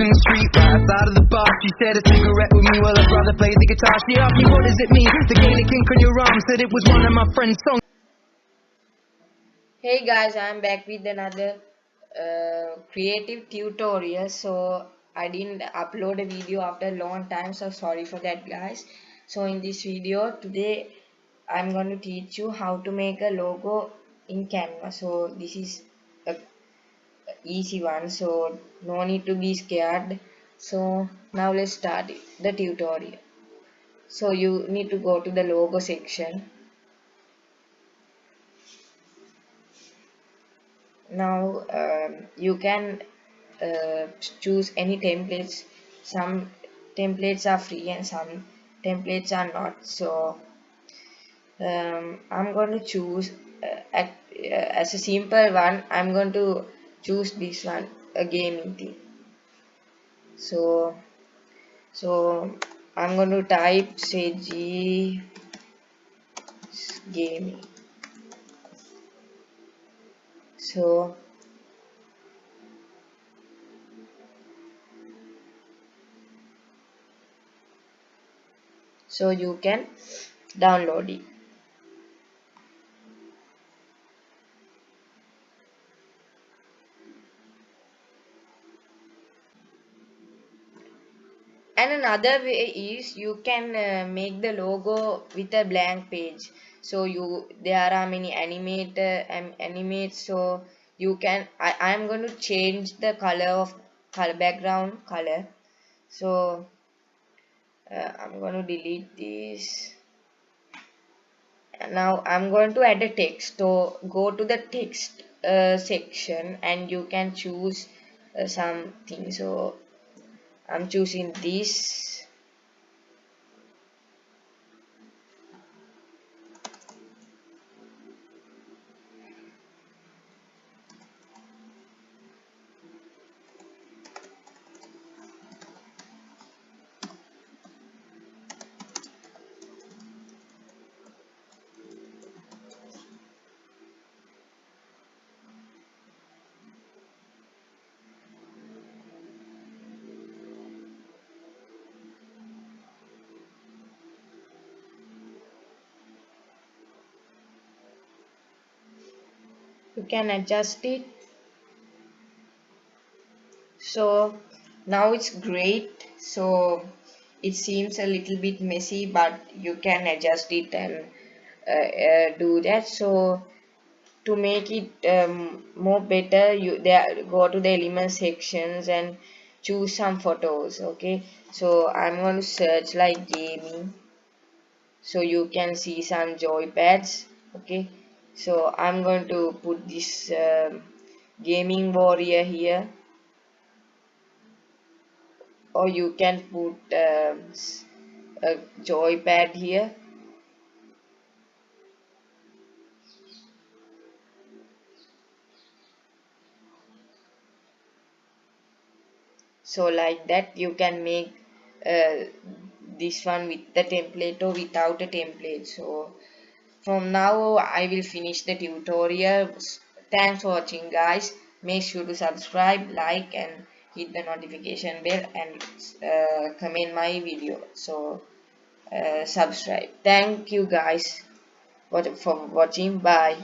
in the street, right outside of the bar. She said a cigarette with me while her brother played the guitar. She asked me, what does it mean? The gain a kink on your arm. Said it was one of my friend's songs. Hey guys, I'm back with another creative tutorial. So I didn't upload a video after a long time, so sorry for that guys. So in this video today I'm going to teach you how to make a logo in Canva. So this is a easy one, so no need to be scared. So now let's start the tutorial. So you need to go to the logo section. Now you can choose any templates. Some templates are free and some templates are not. So I'm going to choose as a simple one. I'm going to choose this one, a gaming theme. So I'm going to type say G gaming. So you can download it. And another way is you can make the logo with a blank page. So there are many animates. So you can I'm going to change the color background color. So I'm going to delete this. Now I'm going to add a text. So go to the text section and you can choose something. So I'm choosing this. You can adjust it. So now it's great. So it seems a little bit messy, but you can adjust it and do that. So to make it more better, you there go to the element sections and choose some photos. Okay, so I'm going to search like gaming. So you can see some joypads. Okay, so I'm going to put this gaming warrior here, or you can put a joypad here. So like that you can make uh, this one with the template or without a template. So from now I will finish the tutorial. Thanks for watching guys. Make sure to subscribe, like and hit the notification bell and comment my video. So subscribe. Thank you guys for watching. Bye.